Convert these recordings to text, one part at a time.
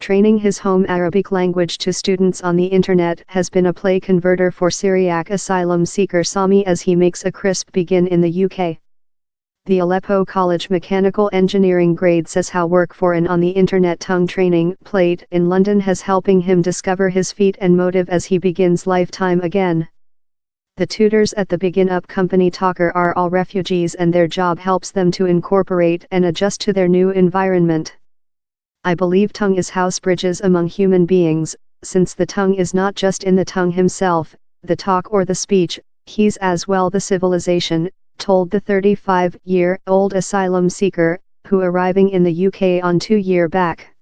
Training his home Arabic language to students on the internet has been a play converter for Syriac asylum seeker Sami as he makes a crisp begin in the UK. The Aleppo College Mechanical Engineering grade says how work for an on-the-internet tongue training plate in London has helping him discover his feet and motive as he begins lifetime again. The tutors at the Begin Up company Talker are all refugees and their job helps them to incorporate and adjust to their new environment. I believe tongue is house bridges among human beings, since the tongue is not just in the tongue himself, the talk or the speech, he's as well the civilization, told the 35-year-old asylum seeker, who arriving in the UK on 2 years back.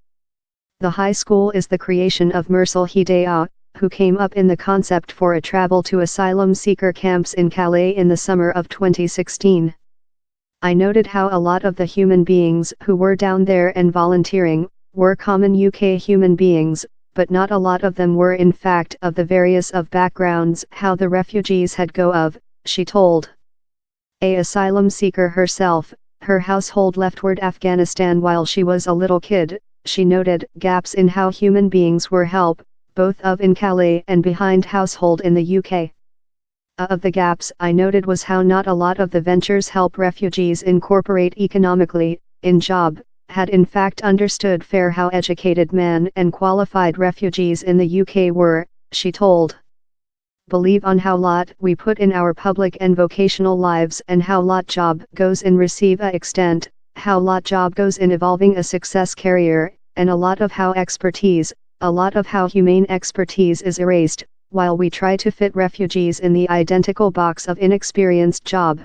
The high school is the creation of Mursal Hidayah, who came up in the concept for a travel to asylum seeker camps in Calais in the summer of 2016. I noted how a lot of the human beings who were down there and volunteering, were common UK human beings, but not a lot of them were in fact of the various of backgrounds how the refugees had go of, she told. A asylum seeker herself, her household leftward Afghanistan while she was a little kid, she noted gaps in how human beings were helped, both of in Calais and behind household in the UK. Of the gaps I noted was how not a lot of the ventures help refugees incorporate economically, in job, had in fact understood fair how educated men and qualified refugees in the UK were, she told. Believe on how lot we put in our public and vocational lives and how lot job goes in receive a extent, how lot job goes in evolving a success career, and a lot of how expertise, a lot of how humane expertise is erased, while we try to fit refugees in the identical box of inexperienced job.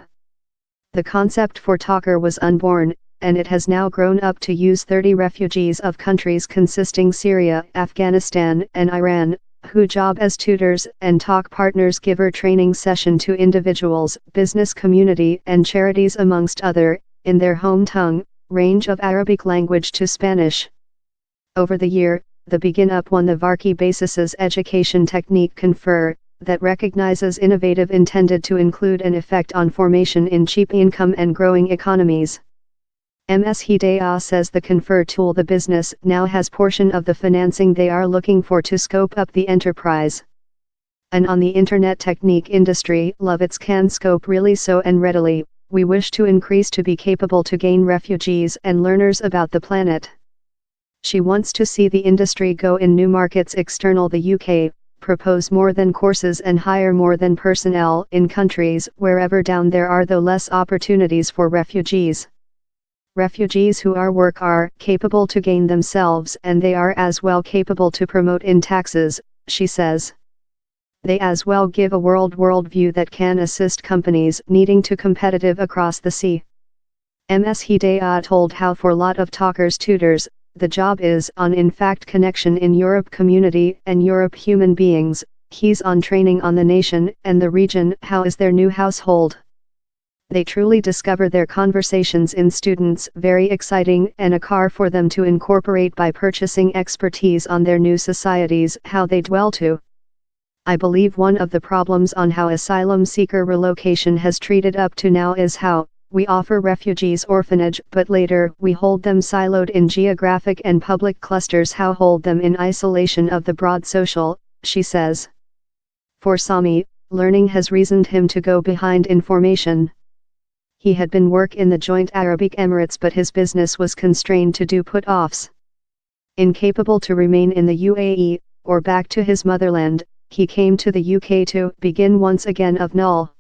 The concept for Talker was unborn, and it has now grown up to use 30 refugees of countries consisting Syria, Afghanistan, and Iran, who job as tutors and talk partners give a training session to individuals, business community and charities amongst other, in their home tongue, range of Arabic language to Spanish. Over the year, the Begin Up won the Varkey Basis's education technique confer, that recognizes innovative intended to include an effect on formation in cheap income and growing economies. Ms. Hidayah says the confer tool the business now has portion of the financing they are looking for to scope up the enterprise. And on the internet technique industry love its can scope really so and readily, we wish to increase to be capable to gain refugees and learners about the planet. She wants to see the industry go in new markets external the UK, propose more than courses and hire more than personnel in countries wherever down there are though less opportunities for refugees. Refugees who are work are capable to gain themselves and they are as well capable to promote in taxes, she says. They as well give a worldview that can assist companies needing to competitive across the sea. Ms. Hidayah told how for lot of Talker's tutors, the job is on in fact connection in Europe community and Europe human beings, he's on training on the nation and the region how is their new household. They truly discover their conversations in students very exciting and a car for them to incorporate by purchasing expertise on their new societies how they dwell to. I believe one of the problems on how asylum seeker relocation has treated up to now is how we offer refugees orphanage but later we hold them siloed in geographic and public clusters how hold them in isolation of the broad social, she says. For Sami, learning has reasoned him to go behind information. He had been work in the Joint Arabic Emirates but his business was constrained to do put-offs. Incapable to remain in the UAE, or back to his motherland, he came to the UK to begin once again of null.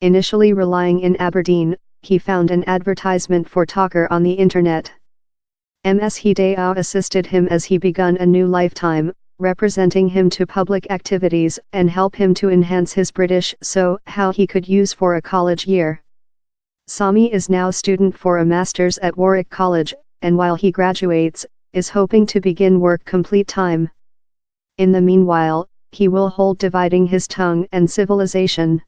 Initially relying in Aberdeen, he found an advertisement for Talker on the internet. Ms. Hidayah assisted him as he begun a new lifetime, representing him to public activities and help him to enhance his British so how he could use for a college year. Sami is now student for a master's at Warwick College, and while he graduates, is hoping to begin work complete time. In the meanwhile, he will hold dividing his tongue and civilization.